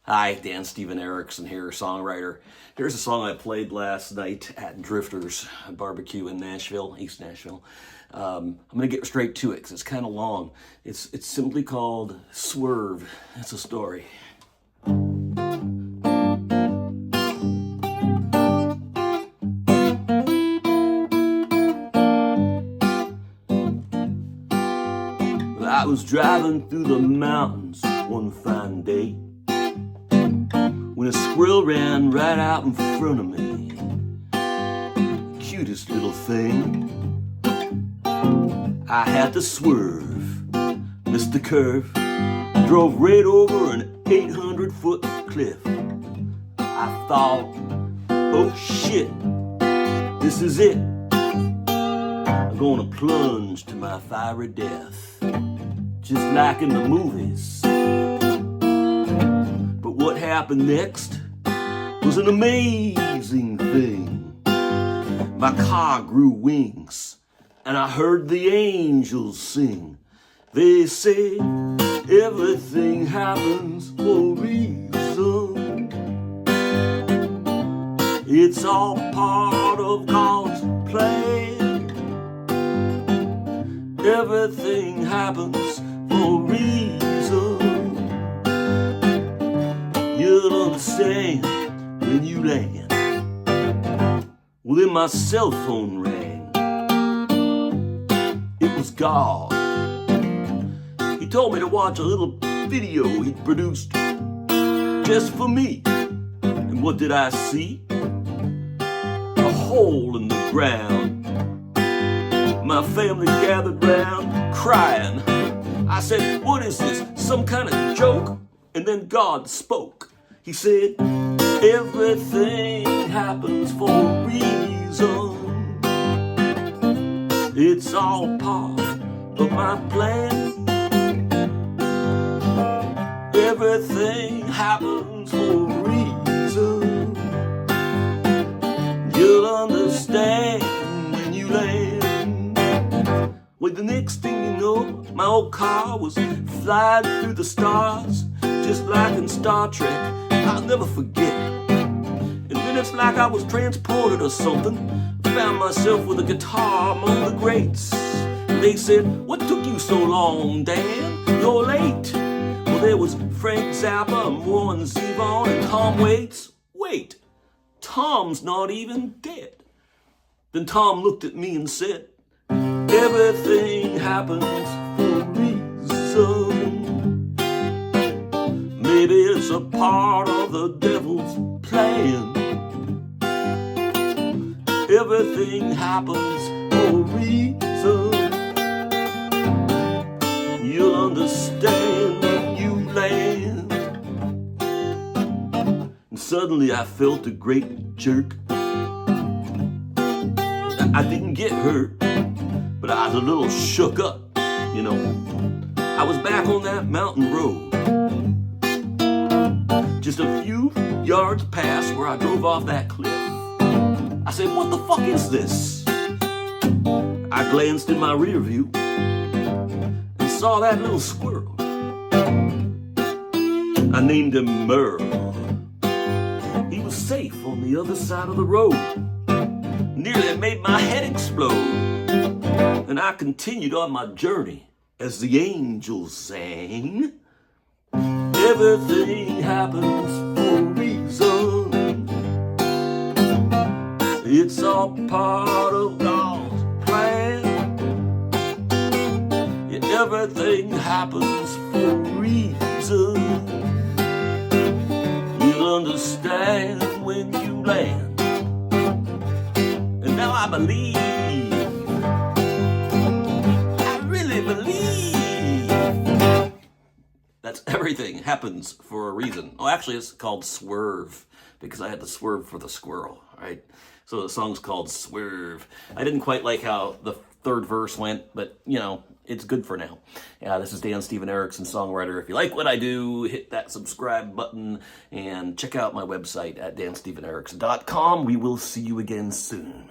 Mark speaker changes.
Speaker 1: Hi, Dan Steven Erickson here, songwriter. Here's a song I played last night at Drifters Barbecue in Nashville, East Nashville. I'm going to get straight to it because it's kind of long. It's simply called Swerve. It's a story. I was driving through the mountains one fine day when a squirrel ran right out in front of me. Cutest little thing. I had to swerve, missed the curve, drove right over an 800-foot cliff. I thought, oh shit, this is it. I'm gonna plunge to my fiery death, just like in the movies. But what happened next was an amazing thing. My car grew wings, and I heard the angels sing. They say everything happens for a reason. It's all part of God's plan. Everything happens for a reason. You'll understand when you land. Well, then my cell phone rang. It was God. He told me to watch a little video he'd produced just for me. And what did I see? A hole in the ground. My family gathered round, crying. I said, what is this, some kind of joke? And then God spoke. He said, everything happens for a reason. It's all part of my plan. Everything happens for a reason. You'll understand when you land. Well, the next thing you know, my old car was flying through the stars, just like in Star Trek. I'll never forget. And then it's like I was transported or something. I found myself with a guitar among the greats. They said, what took you so long, Dan? You're late. Well, there was Frank Zappa and Warren Zevon and Tom Waits. Wait, Tom's not even dead. Then Tom looked at me and said, everything happens for a reason. Maybe it's a part of the devil's plan. Everything happens for a reason. You'll understand when you land. And suddenly I felt a great jerk. I didn't get hurt, but I was a little shook up, you know. I was back on that mountain road, just a few yards past where I drove off that cliff. I said, what the fuck is this? I glanced in my rear view and saw that little squirrel. I named him Merle. He was safe on the other side of the road. Nearly made my head explode. And I continued on my journey as the angels sang. Everything happens for a reason. It's all part of God's plan. Yeah, everything happens for a reason. You'll understand when you land. And now I believe, that's everything happens for a reason. Oh, actually, it's called Swerve because I had to swerve for the squirrel, right? So the song's called Swerve. I didn't quite like how the third verse went, but, you know, it's good for now. Yeah, this is Dan Steven Erickson, songwriter. If you like what I do, hit that subscribe button and check out my website at danstevenerickson.com. We will see you again soon.